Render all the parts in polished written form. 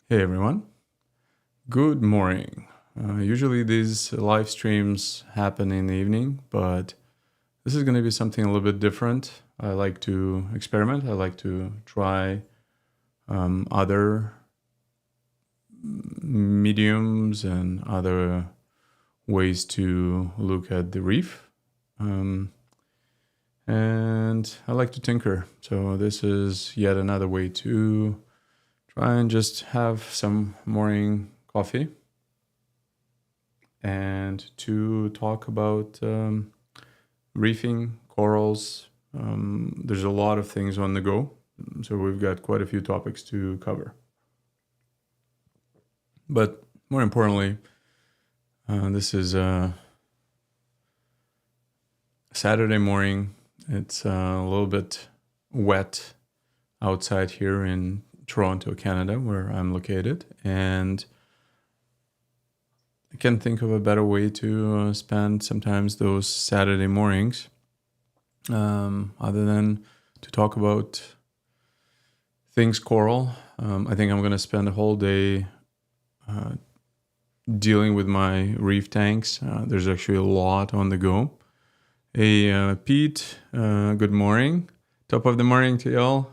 Hey everyone, good morning. Usually these live streams happen in the evening, but this is going to be something a little bit different. I like to experiment, I like to try other mediums and other ways to look at the reef. And I like to tinker. So this is yet another way to try and just have some morning coffee and to talk about reefing, corals. There's a lot of things on the go, so we've got quite a few topics to cover. But more importantly, this is a Saturday morning. It's a little bit wet outside here in Toronto, Canada, where I'm located, and I can't think of a better way to spend sometimes those Saturday mornings other than to talk about things coral. I think I'm going to spend a whole day dealing with my reef tanks. There's actually a lot on the go. Hey, Pete, good morning. Top of the morning to y'all.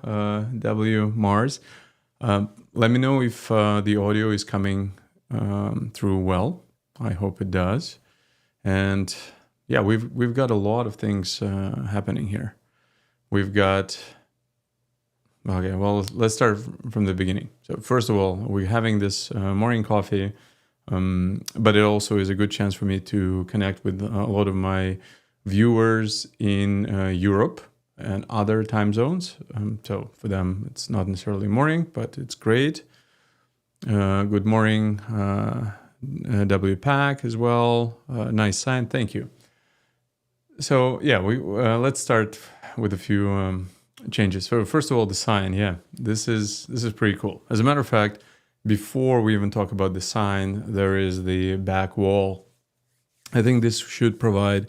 W. Mars. Let me know if the audio is coming through well. I hope it does. And yeah, we've got a lot of things happening here. We've got okay. Well, let's start from the beginning. So first of all, we're having this morning coffee, but it also is a good chance for me to connect with a lot of my viewers in Europe and other time zones. So for them, it's not necessarily morning, but it's great. Good morning, W Pack as well. Nice sign, thank you. So yeah, we let's start with a few changes. So first of all, the sign. Yeah, this is pretty cool. As a matter of fact, before we even talk about the sign, there is the back wall. I think this should provide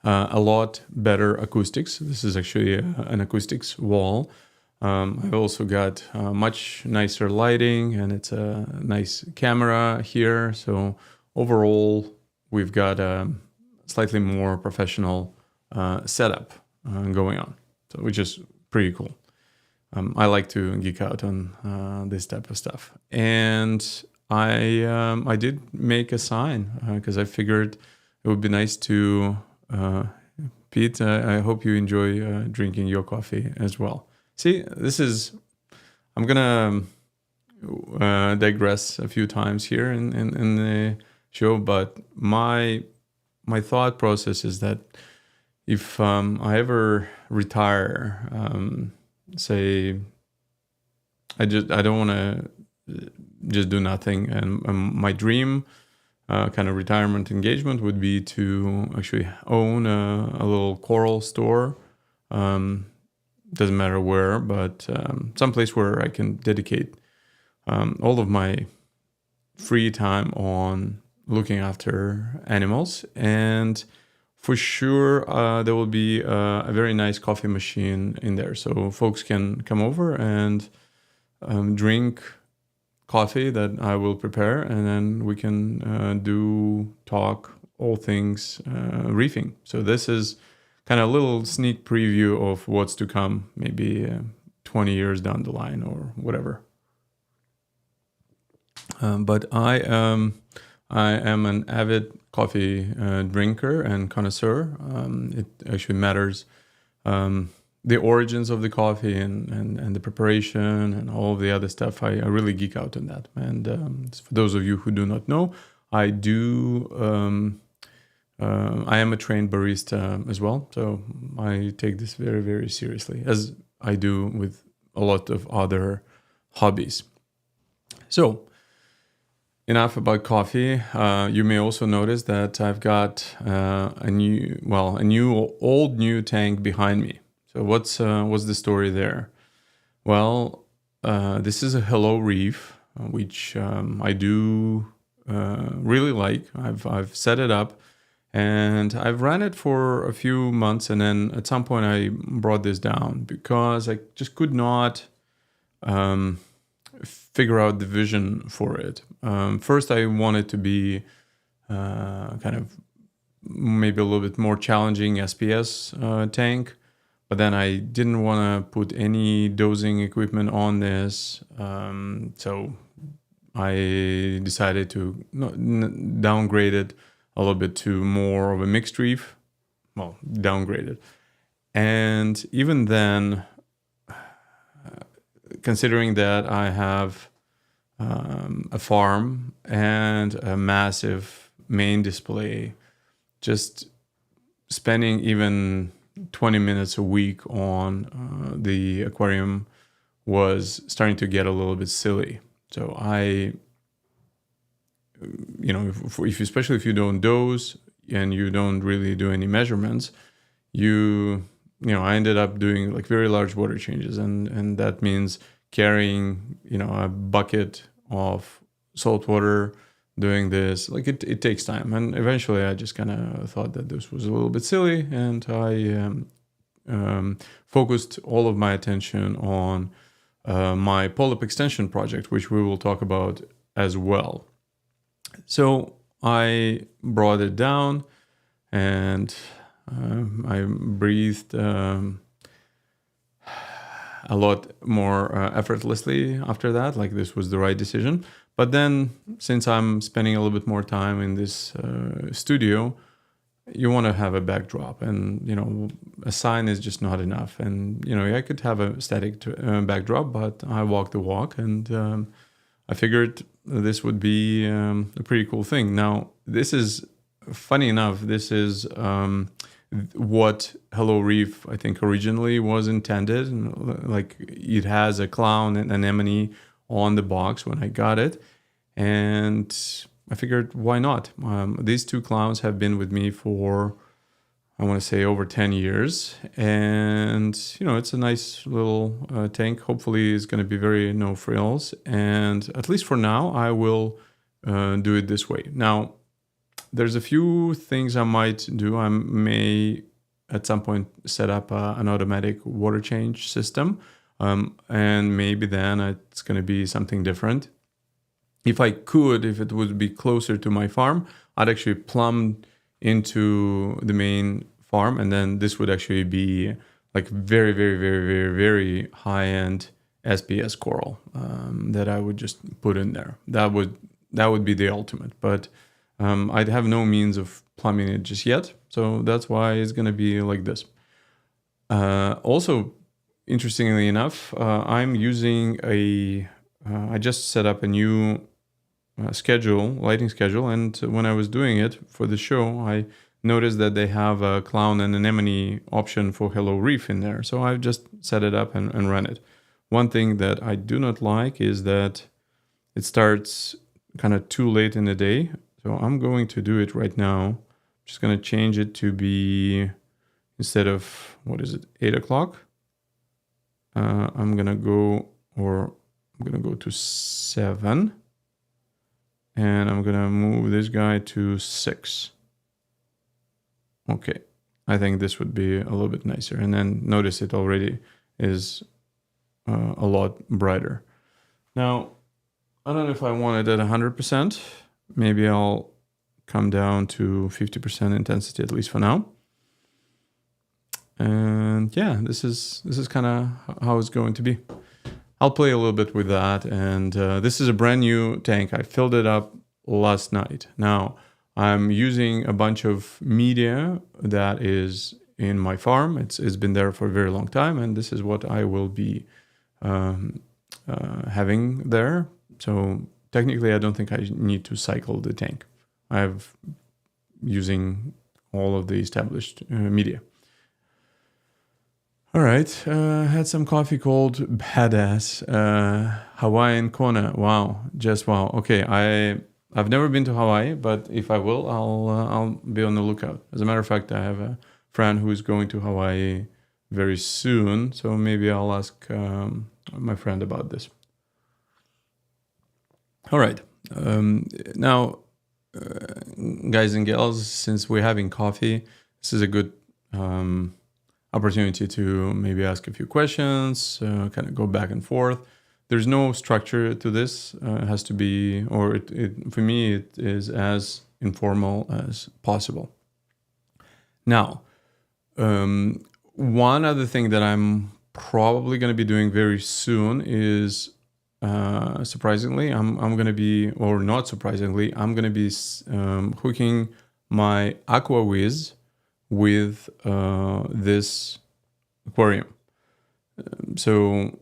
a lot better acoustics. This is actually an acoustics wall. I've also got much nicer lighting, and it's a nice camera here. So overall, we've got a slightly more professional setup going on, so which is pretty cool. I like to geek out on this type of stuff, and I did make a sign because I figured it would be nice to. Pete, I hope you enjoy drinking your coffee as well. See, I'm gonna digress a few times here in the show, but my thought process is that if I ever retire, say, I don't want to just do nothing, and my dream kind of retirement engagement would be to actually own a little coral store. Doesn't matter where, but someplace where I can dedicate all of my free time on looking after animals. And for sure, there will be a very nice coffee machine in there. So folks can come over and drink coffee that I will prepare, and then we can talk all things reefing. So this is kind of a little sneak preview of what's to come, maybe 20 years down the line or whatever. But I am an avid coffee drinker and connoisseur. It actually matters. The origins of the coffee and the preparation and all of the other stuff, I really geek out on that. And for those of you who do not know, I am a trained barista as well. So I take this very, very seriously, as I do with a lot of other hobbies. So enough about coffee. You may also notice that I've got a new tank behind me. So what's the story there? Well, this is a Hello Reef, which I do really like. I've set it up, and I've ran it for a few months, and then at some point I brought this down because I just could not figure out the vision for it. First, I wanted to be kind of maybe a little bit more challenging SPS tank, but then I didn't want to put any dosing equipment on this, so I decided to downgrade it a little bit to more of a mixed reef. Well, downgrade it. And even then, considering that I have a farm and a massive main display, just spending even 20 minutes a week on the aquarium was starting to get a little bit silly. So especially if you don't dose and you don't really do any measurements, I ended up doing like very large water changes, and that means carrying, a bucket of salt water, doing this. Like it takes time, and eventually I just kind of thought that this was a little bit silly, and I focused all of my attention on my polyp extension project, which we will talk about as well. So I brought it down, and I breathed a lot more effortlessly after that. Like this was the right decision. But then, since I'm spending a little bit more time in this studio, you want to have a backdrop, and a sign is just not enough. And I could have a static backdrop, but I walk the walk, and I figured this would be a pretty cool thing. Now, this is funny enough. This is what Hello Reef, I think, originally was intended. Like it has a clown and anemone on the box when I got it, and I figured, why not? These two clowns have been with me for, I want to say, over 10 years, and it's a nice little tank. Hopefully it's going to be very no frills, and at least for now I will do it this way. Now there's a few things I might do. I may at some point set up an automatic water change system. And maybe then it's going to be something different. If it would be closer to my farm, I'd actually plumb into the main farm, and then this would actually be like very, very, very, very, very high-end SPS coral that I would just put in there. That would be the ultimate, but I'd have no means of plumbing it just yet, so that's why it's going to be like this. Also, interestingly enough, I'm using I just set up a new lighting schedule, and when I was doing it for the show, I noticed that they have a clown and anemone option for Hello Reef in there. So I've just set it up and run it. One thing that I do not like is that it starts kind of too late in the day. So I'm going to do it right now. I'm just going to change it to be, instead of, 8 o'clock? I'm going to go to 7. And I'm going to move this guy to 6. Okay. I think this would be a little bit nicer. And then notice it already is a lot brighter. Now, I don't know if I want it at 100%. Maybe I'll come down to 50% intensity, at least for now. And yeah, this is kind of how it's going to be. I'll play a little bit with that. And this is a brand new tank. I filled it up last night. Now, I'm using a bunch of media that is in my farm. It's been there for a very long time, and this is what I will be having there. So technically, I don't think I need to cycle the tank. I'm using all of the established media. All right, had some coffee called Badass Hawaiian Kona. Wow, just wow. Okay, I've never been to Hawaii, but if I will, I'll be on the lookout. As a matter of fact, I have a friend who is going to Hawaii very soon, so maybe I'll ask my friend about this. All right, now, guys and gals, since we're having coffee, this is a good opportunity to maybe ask a few questions, kind of go back and forth. there's no structure to this. It has to be, or for me, it is as informal as possible. Now, one other thing that I'm probably going to be doing very soon is, surprisingly, I'm going to be, or not surprisingly, I'm going to be hooking my Aqua Wiz with this aquarium. So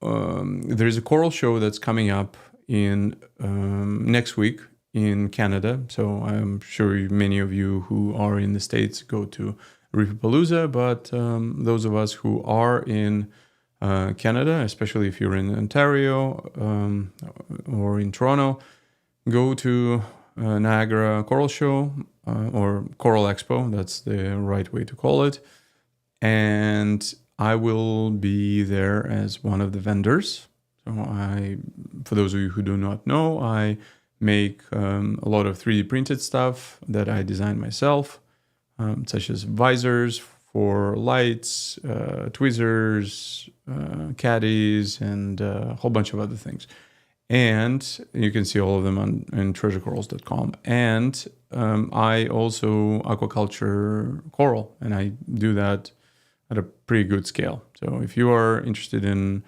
there's a coral show that's coming up in next week in Canada. So I'm sure many of you who are in the States go to Reefapalooza, but those of us who are in Canada, especially if you're in Ontario or in Toronto, go to Niagara Coral Show or Coral Expo. That's the right way to call it. And I will be there as one of the vendors. So for those of you who do not know, I make a lot of 3D printed stuff that I design myself, such as visors for lights, tweezers, caddies, and a whole bunch of other things. And you can see all of them on treasurecorals.com. And I also aquaculture coral, and I do that at a pretty good scale. So if you are interested in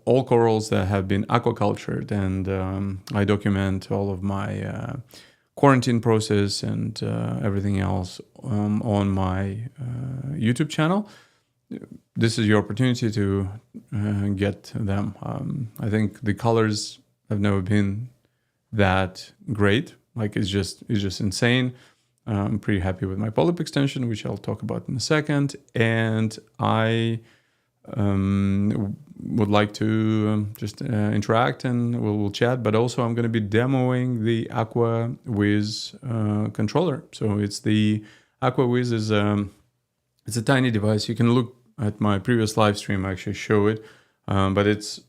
all corals that have been aquacultured, and I document all of my quarantine process and everything else on my YouTube channel, this is your opportunity to get them. I think the colors have never been that great. Like it's just insane. I'm pretty happy with my polyp extension, which I'll talk about in a second. And I would like to just interact, and we'll chat. But also I'm going to be demoing the Aqua Wiz controller. So it's the Aqua Wiz is it's a tiny device. You can look at my previous live stream, I actually show it, but it's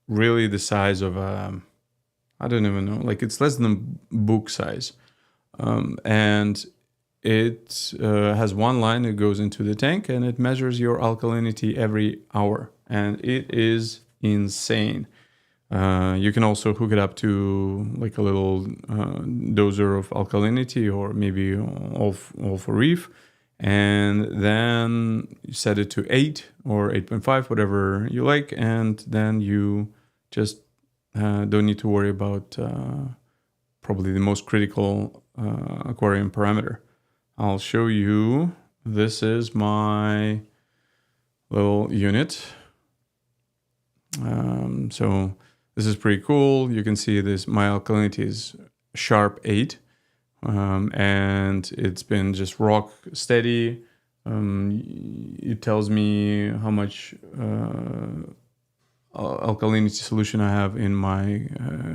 really the size of I don't even know, like it's less than book size. And it has one line that goes into the tank, and it measures your alkalinity every hour, and it is insane. You can also hook it up to like a little doser of alkalinity, or maybe all for reef, and then you set it to 8 or 8.5, whatever you like, and then you just don't need to worry about probably the most critical aquarium parameter. I'll show you. This is my little unit. So this is pretty cool. You can see this. My alkalinity is sharp 8, and it's been just rock steady. It tells me how much alkalinity solution I have in my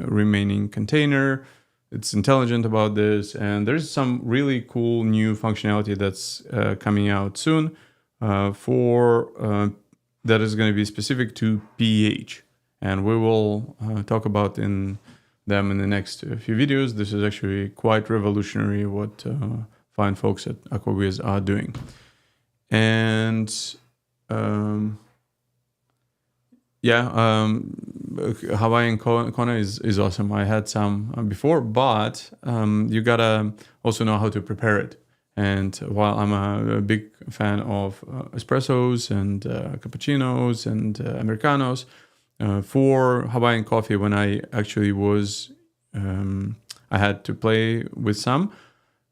remaining container. It's intelligent about this, and there's some really cool new functionality that's coming out soon for that is going to be specific to pH, and we will talk about them in the next few videos. This is actually quite revolutionary what fine folks at Aqua Wiz are doing. And Hawaiian Kona is awesome. I had some before, but you gotta also know how to prepare it. And while I'm a big fan of espressos and cappuccinos and Americanos, for Hawaiian coffee, when I actually was, I had to play with some.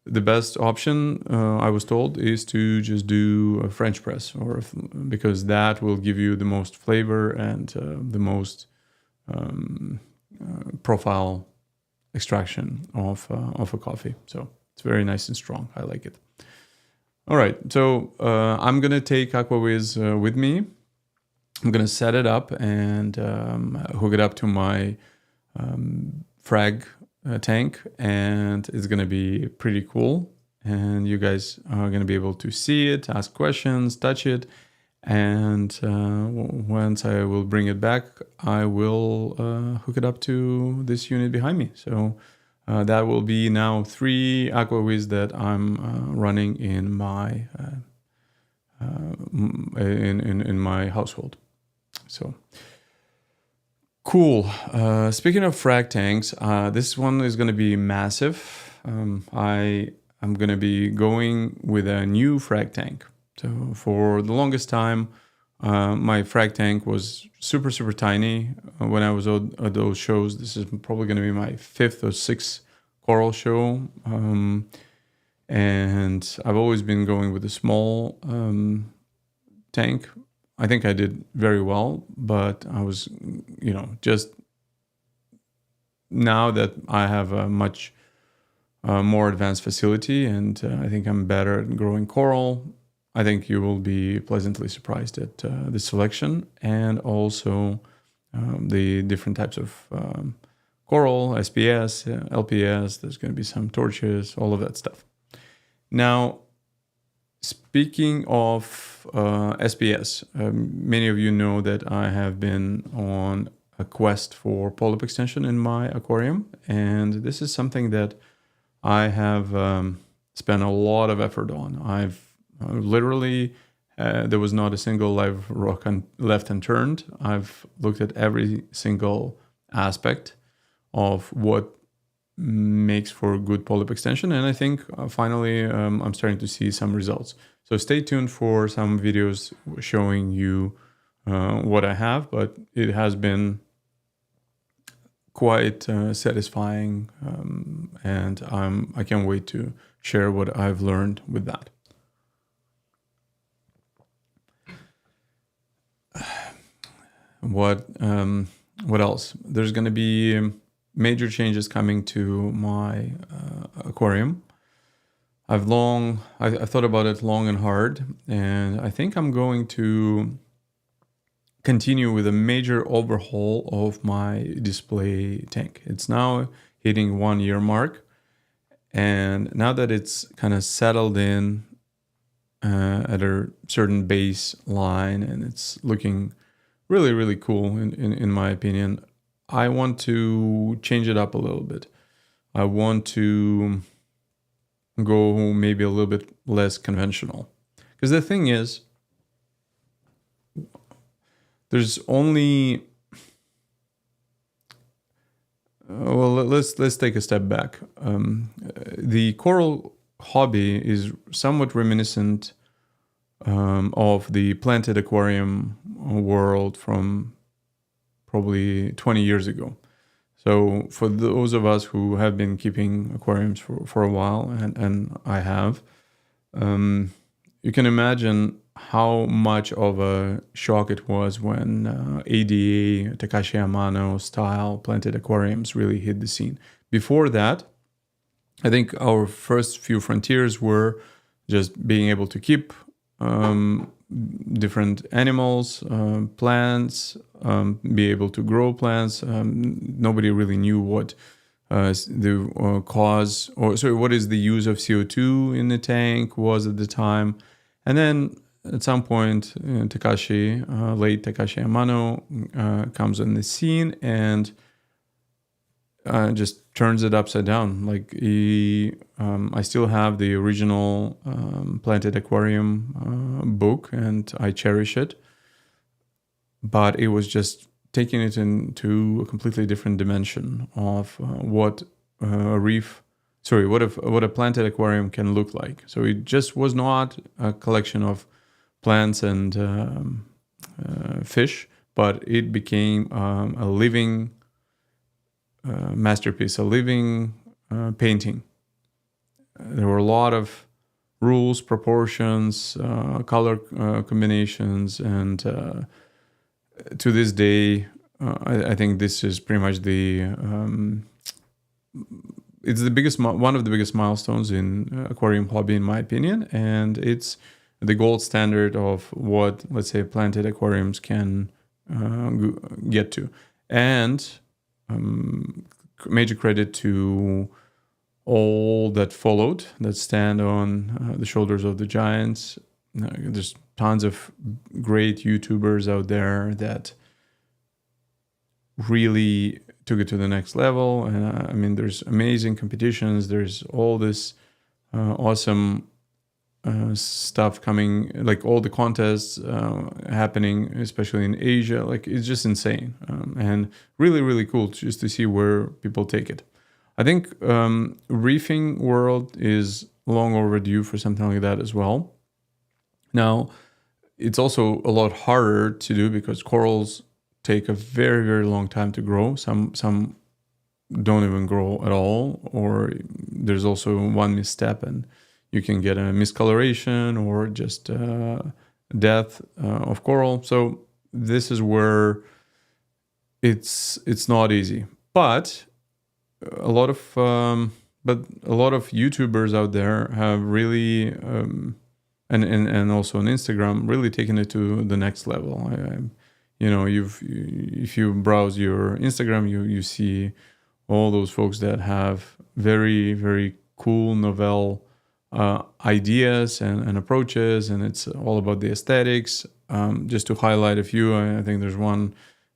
The best option, I was told, is to just do a French press, because that will give you the most flavor and the most profile extraction of a coffee. So it's very nice and strong. I like it. All right, so I'm gonna take Aqua Wiz with me. I'm gonna set it up and hook it up to my Frag tank, and it's gonna be pretty cool. And you guys are gonna be able to see it, ask questions, touch it, and once I will bring it back, I will hook it up to this unit behind me. So that will be now 3 Aqua Wiz that I'm running in my in my household. So Cool. Speaking of frag tanks, this one is going to be massive. I am going to be going with a new frag tank. So for the longest time, my frag tank was super, super tiny. When I was at those shows, this is probably going to be my fifth or sixth coral show. And I've always been going with a small tank. I think I did very well, but I was, just now that I have a much more advanced facility and I think I'm better at growing coral, I think you will be pleasantly surprised at the selection and also the different types of coral, SPS, LPS, there's going to be some torches, all of that stuff. Now, speaking of SPS, many of you know that I have been on a quest for polyp extension in my aquarium, and this is something that I have spent a lot of effort on. I've literally, there was not a single live rock left unturned. I've looked at every single aspect of what makes for good polyp extension, and I think finally I'm starting to see some results. So stay tuned for some videos showing you what I have, but it has been quite satisfying, and I can't wait to share what I've learned with that. What else? There's going to be major changes coming to my aquarium. I've thought about it long and hard, and I think I'm going to continue with a major overhaul of my display tank. It's now hitting 1 year mark, and now that it's kind of settled in at a certain baseline and it's looking really, really cool in my opinion, I want to change it up a little bit. I want to go maybe a little bit less conventional. Because the thing is, there's only... let's take a step back. The coral hobby is somewhat reminiscent of the planted aquarium world from probably 20 years ago. So for those of us who have been keeping aquariums for a while, and I have, you can imagine how much of a shock it was when ADA, Takashi Amano style planted aquariums really hit the scene. Before that, I think our first few frontiers were just being able to keep different animals, plants, be able to grow plants. Nobody really knew what the cause, or sorry, what is the use of CO2 in the tank was at the time. And then at some point, late Takashi Amano comes on the scene and just turns it upside down. Like I still have the original planted aquarium book, and I cherish it. But it was just taking it into a completely different dimension of what a planted aquarium can look like. So it just was not a collection of plants and fish, but it became a living masterpiece, a living painting. There were a lot of rules, proportions, color combinations, and to this day, I think this is pretty much it's one of the biggest milestones in aquarium hobby, in my opinion, and it's the gold standard of what, let's say, planted aquariums can get to. And major credit to all that followed, that stand on the shoulders of the giants. There's tons of great YouTubers out there that really took it to the next level. And there's amazing competitions. There's all this awesome stuff coming, like all the contests happening, especially in Asia. Like it's just insane, and really, really cool just to see where people take it. I think reefing world is long overdue for something like that as well. Now, it's also a lot harder to do because corals take a very, very long time to grow. Some don't even grow at all, or there's also one misstep and you can get a miscoloration or just death of coral. So this is where it's not easy. But a lot of YouTubers out there have really and also on Instagram really taken it to the next level. If you browse your Instagram, you see all those folks that have very, very cool novel ideas and approaches, and it's all about the aesthetics. Just to highlight a few, I think there's one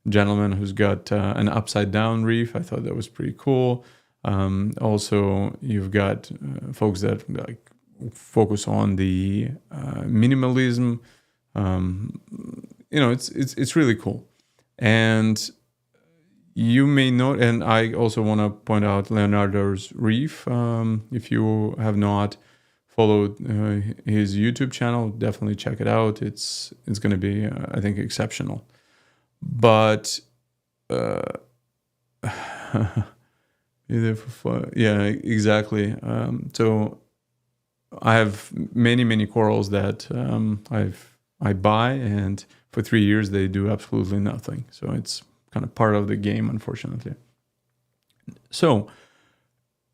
gentleman who's got an upside down reef. I thought that was pretty cool. Also, you've got folks that like focus on the minimalism. It's really cool. And you may note, and I also want to point out Leonardo's Reef. If you have not followed his YouTube channel, definitely check it out. It's going to be, I think, exceptional. But either for fun, yeah, exactly. So I have many corals that I buy, and for 3 years they do absolutely nothing. So it's kind of part of the game, unfortunately. So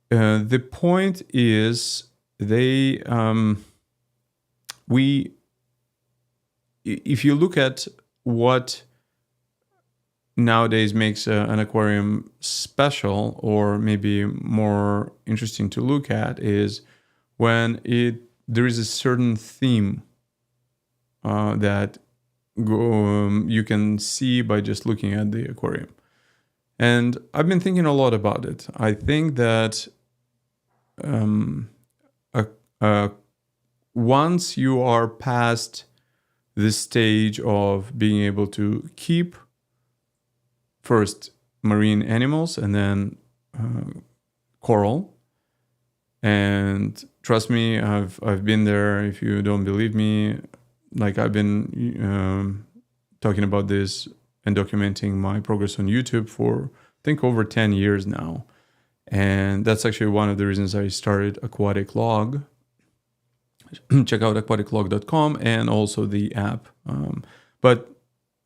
the point is, if you look at what nowadays makes an aquarium special, or maybe more interesting to look at, is when there is a certain theme that you can see by just looking at the aquarium. And I've been thinking a lot about it. I think that once you are past this stage of being able to keep first marine animals and then coral, and trust me, I've been there. If you don't believe me, like I've been talking about this and documenting my progress on YouTube for I think over 10 years now. And that's actually one of the reasons I started Aquatic Log. Check out aquaticlog.com and also the app. But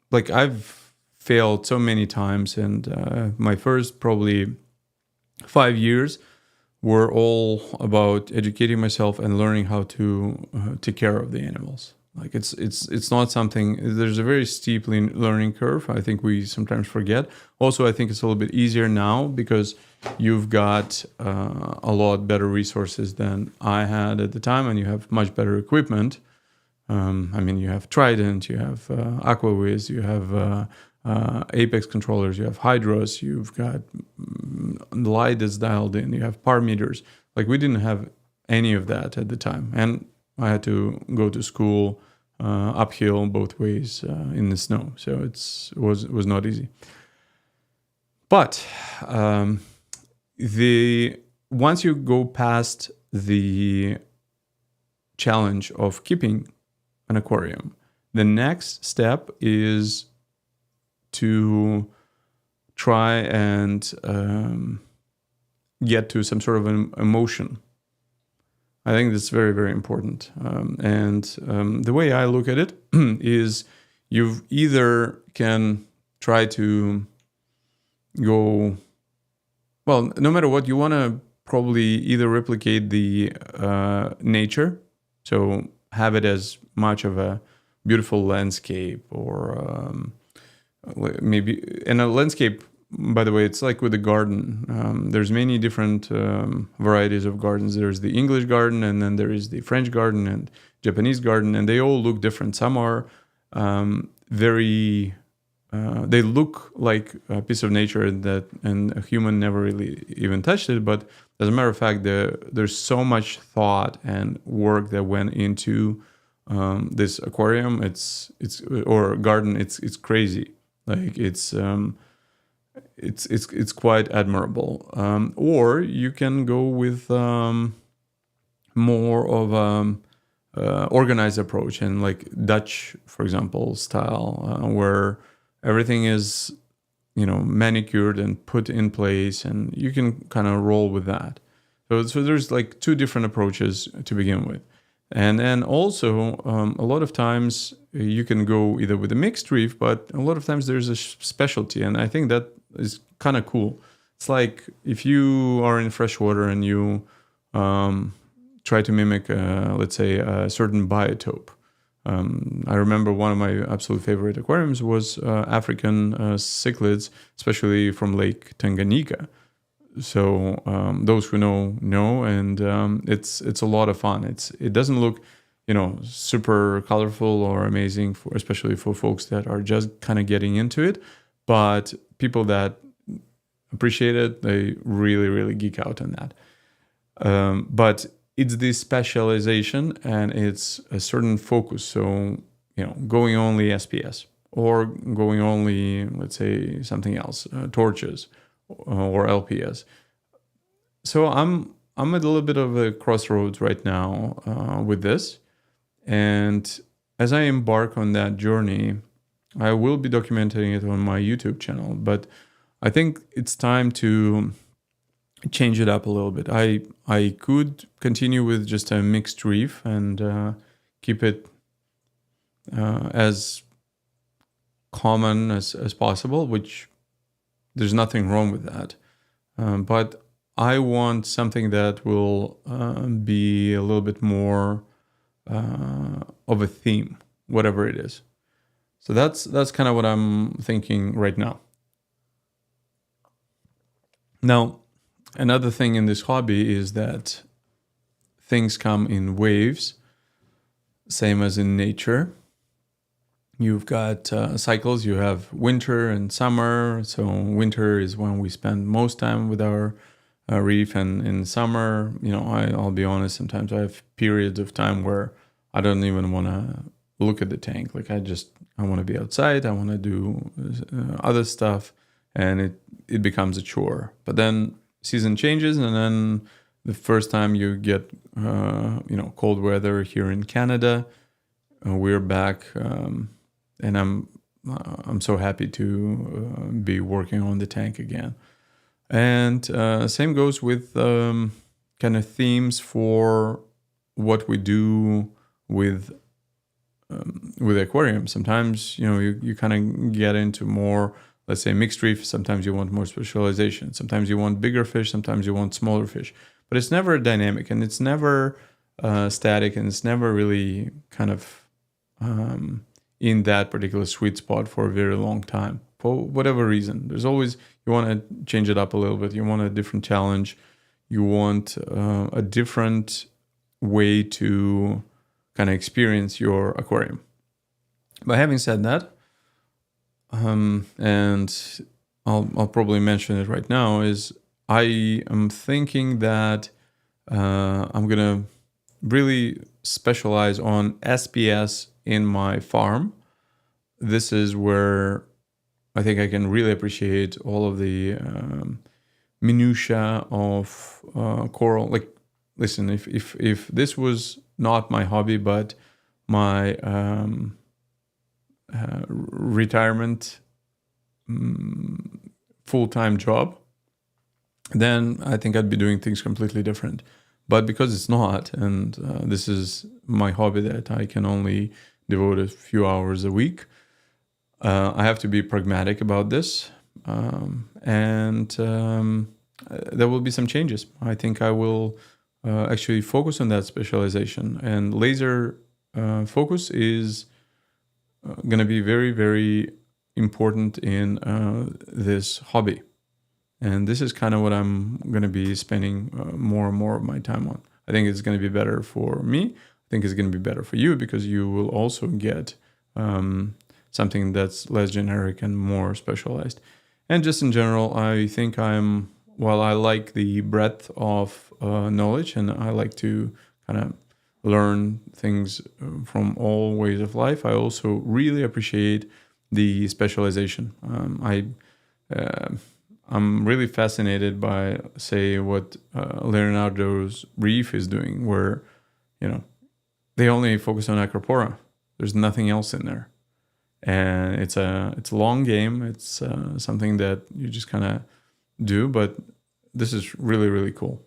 like I've failed so many times, and my first probably 5 years were all about educating myself and learning how to take care of the animals. Like it's not something, there's a very steep learning curve. I think we sometimes forget. Also, I think it's a little bit easier now because you've got a lot better resources than I had at the time, and you have much better equipment. You have Trident, you have Aqua Wiz, you have Apex controllers, you have hydros, you've got light that's dialed in, you have par meters. Like we didn't have any of that at the time, and I had to go to school uphill both ways in the snow, so it was not easy. But once you go past the challenge of keeping an aquarium, the next step is to try and get to some sort of an emotion. I think that's very, very important. The way I look at it is you either can try to go, well, no matter what, you want to probably either replicate the nature, so have it as much of a beautiful landscape, or maybe, and a landscape, by the way, it's like with a garden. There's many different varieties of gardens. There's the English garden, and then there is the French garden and Japanese garden, and they all look different. Some are very they look like a piece of nature and a human never really even touched it. But as a matter of fact, there's so much thought and work that went into this aquarium. It's or garden. It's crazy. Like it's quite admirable. Or you can go with more of organized approach and like Dutch, for example, style, where everything is, manicured and put in place, and you can kind of roll with that. So there's like two different approaches to begin with. And then also, a lot of times you can go either with a mixed reef, but a lot of times there's a specialty. And I think that is kind of cool. It's like if you are in freshwater and you try to mimic, let's say, a certain biotope. I remember one of my absolute favorite aquariums was African cichlids, especially from Lake Tanganyika. So those who know, and it's a lot of fun. It doesn't look, super colorful or amazing, especially for folks that are just kind of getting into it. But people that appreciate it, they really, really geek out on that. But it's this specialization and it's a certain focus. So, going only SPS or going only, let's say, something else, torches or LPS. So I'm at a little bit of a crossroads right now with this. And as I embark on that journey, I will be documenting it on my YouTube channel. But I think it's time to change it up a little bit. I could continue with just a mixed reef and keep it as common as possible, which there's nothing wrong with that. But I want something that will be a little bit more of a theme, whatever it is. So that's kind of what I'm thinking right now. Now, another thing in this hobby is that things come in waves, same as in nature. You've got cycles. You have winter and summer. So winter is when we spend most time with our reef, and in summer, I'll be honest, sometimes I have periods of time where I don't even want to look at the tank. Like I want to be outside. I want to do other stuff, and it becomes a chore. But then season changes, and then the first time you get cold weather here in Canada, we're back, and I'm so happy to be working on the tank again. And same goes with kind of themes for what we do with the aquarium. Sometimes you kind of get into more, let's say, mixed reef. Sometimes you want more specialization. Sometimes you want bigger fish. Sometimes you want smaller fish. But it's never dynamic, and it's never static, and it's never really kind of in that particular sweet spot for a very long time. For whatever reason, there's always, you want to change it up a little bit. You want a different challenge. You want a different way to kind of experience your aquarium. But having said that, and I'll probably mention it right now, is I am thinking that I'm gonna really specialize on SPS in my farm. This is where I think I can really appreciate all of the minutia of coral. Like, listen, if this was not my hobby but my retirement full-time job, then I think I'd be doing things completely different. But because it's not, and this is my hobby that I can only devote a few hours a week, I have to be pragmatic about this, and there will be some changes. I think I will actually focus on that specialization, and laser focus is going to be very, very important in this hobby. And this is kind of what I'm going to be spending more and more of my time on. I think it's going to be better for me. I think it's going to be better for you, because you will also get something that's less generic and more specialized. And just in general, I think while I like the breadth of knowledge, and I like to kind of learn things from all ways of life, I also really appreciate the specialization. I'm really fascinated by, say, what Leonardo's Reef is doing, where, they only focus on Acropora. There's nothing else in there. And it's a long game. It's something that you just kind of do, but this is really, really cool.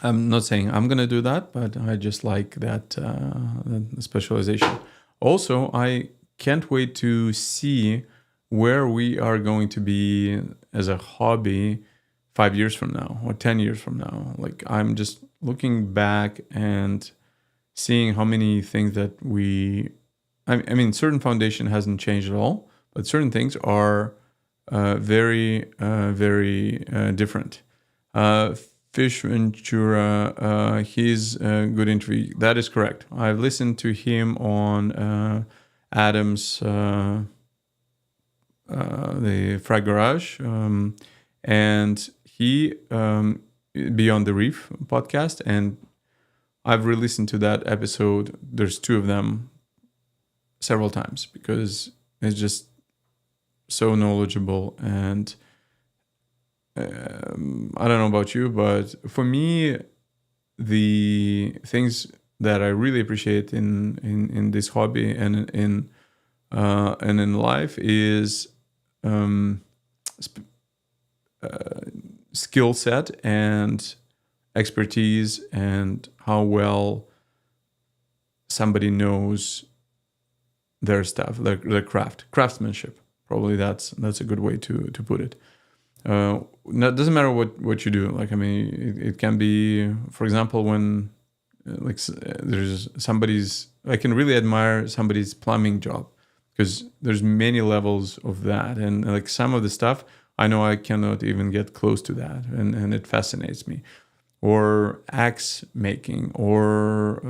I'm not saying I'm going to do that, but I just like that specialization. Also, I can't wait to see where we are going to be as a hobby 5 years from now or 10 years from now. Like, I'm just looking back and seeing how many things that I mean, certain foundation hasn't changed at all, but certain things are very, very different. Fish Ventura, he's a good interview. That is correct. I've listened to him on Adam's the Frag Garage, and he Beyond the Reef podcast, and I've re-listened to that episode. There's 2 of them several times because it's just so knowledgeable. And I don't know about you, but for me, the things that I really appreciate in this hobby and in life is skill set and expertise, and how well somebody knows their stuff, their craftsmanship. Probably that's a good way to put it. It doesn't matter what you do. Like, I mean, it can be, for example, when there's I can really admire somebody's plumbing job, because there's many levels of that, and like some of the stuff I know I cannot even get close to that, and it fascinates me. Or axe making, or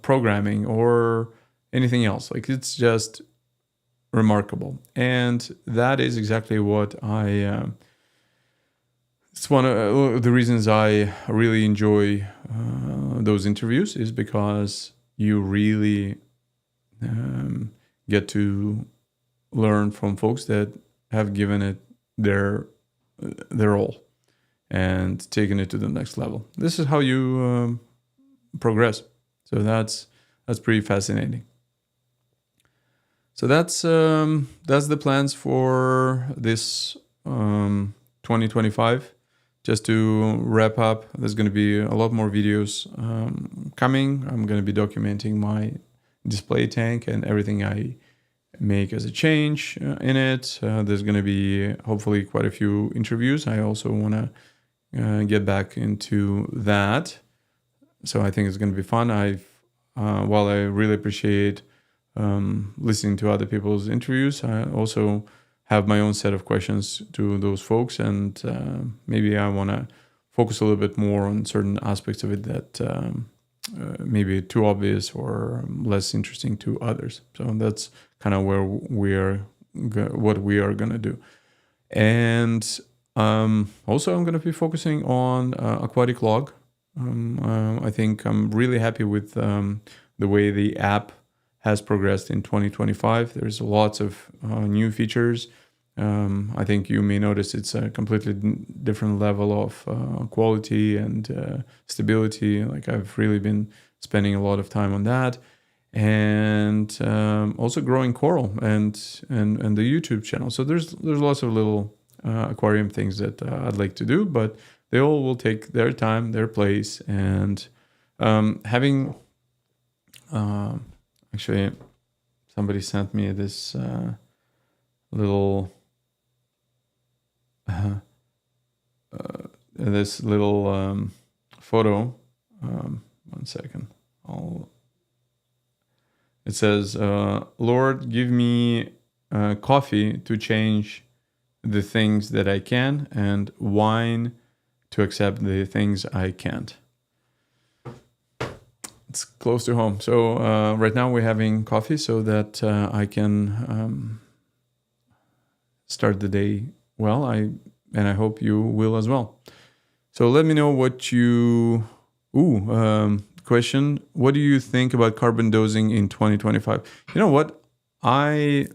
programming, or anything else. Like, it's just remarkable. And that is exactly what it's one of the reasons I really enjoy those interviews, is because you really get to learn from folks that have given it their all and taken it to the next level. This is how you progress. So that's pretty fascinating. So that's the plans for this 2025. Just to wrap up, there's going to be a lot more videos coming. I'm going to be documenting my display tank and everything I make as a change in it. There's going to be hopefully quite a few interviews. I also want to get back into that. So I think it's going to be fun. While I really appreciate listening to other people's interviews, I also have my own set of questions to those folks, and maybe I want to focus a little bit more on certain aspects of it that maybe too obvious or less interesting to others. So that's kind of where what we are going to do. And also I'm going to be focusing on aquatic log. I think I'm really happy with the way the app has progressed in 2025. There's lots of new features. I think you may notice it's a completely different level of quality and stability. Like, I've really been spending a lot of time on that, and also growing coral and the YouTube channel. So there's lots of little aquarium things that I'd like to do, but they all will take their time, their place, and having actually somebody sent me this little photo. 1 second. It says, Lord, give me coffee to change the things that I can, and wine to accept the things I can't. it's close to home. So right now we're having coffee so that I can start the day well. And I hope you will as well. So let me know what you. Question: what do you think about carbon dosing in 2025? You know what? I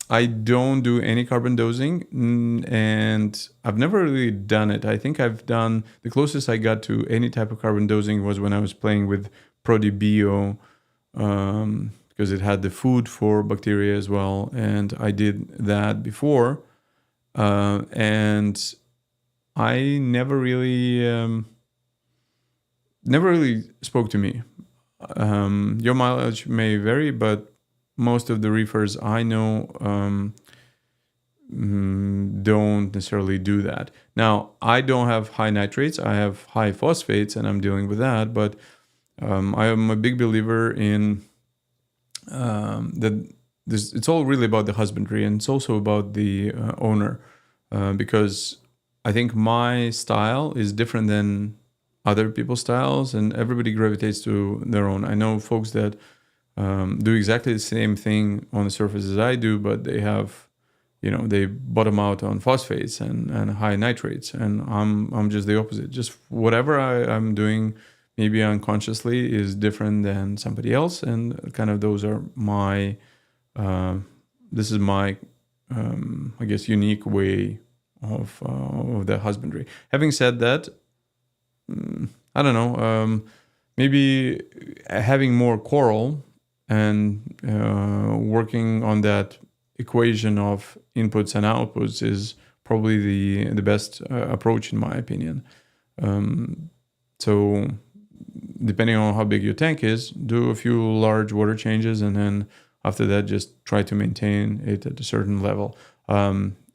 don't do any carbon dosing, and I've never really done it. I think I've done the closest I got to any type of carbon dosing was when I was playing with ProDBio, because it had the food for bacteria as well, and I did that before, and I never really spoke to me. Your mileage may vary, but most of the reefers I know don't necessarily do that. Now, I don't have high nitrates. I have high phosphates, and I'm dealing with that. But I am a big believer in that. It's all really about the husbandry, and it's also about the owner, because I think my style is different than other people's styles, and everybody gravitates to their own. I know folks that do exactly the same thing on the surface as I do, but they have, they bottom out on phosphates and high nitrates, and I'm just the opposite. Just whatever I'm doing, maybe unconsciously, is different than somebody else, and kind of those are my. This is my, I guess, unique way of the husbandry. Having said that, I don't know. Maybe having more coral and working on that equation of inputs and outputs is probably the best approach, in my opinion. So depending on how big your tank is, do a few large water changes, and then after that, just try to maintain it at a certain level.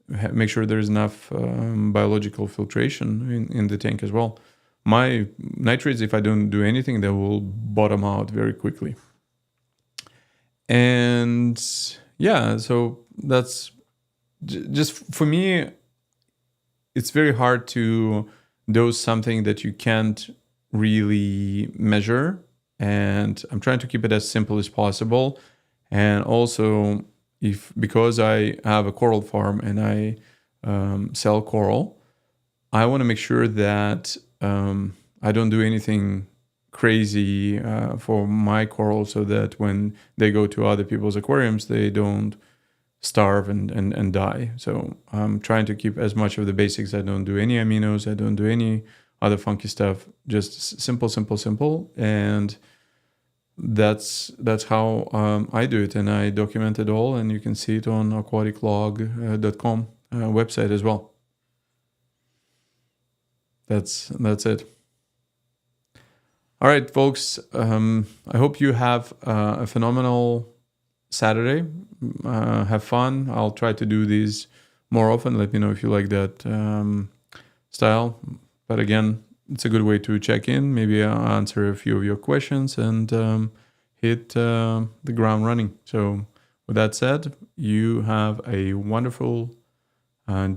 Make sure there's enough biological filtration in the tank as well. My nitrates, if I don't do anything, they will bottom out very quickly. And yeah, so that's just for me. It's very hard to dose something that you can't really measure, and I'm trying to keep it as simple as possible. And also, because I have a coral farm and I sell coral, I want to make sure that I don't do anything crazy for my coral, so that when they go to other people's aquariums, they don't starve and die. So I'm trying to keep as much of the basics. I don't do any aminos. I don't do any other funky stuff. Just simple. And that's how I do it. And I document it all, and you can see it on aquaticlog.com website as well. That's it. All right, folks. I hope you have a phenomenal Saturday. Have fun. I'll try to do these more often. Let me know if you like that style. But again, it's a good way to check in. Maybe I'll answer a few of your questions and hit the ground running. So with that said, you have a wonderful day.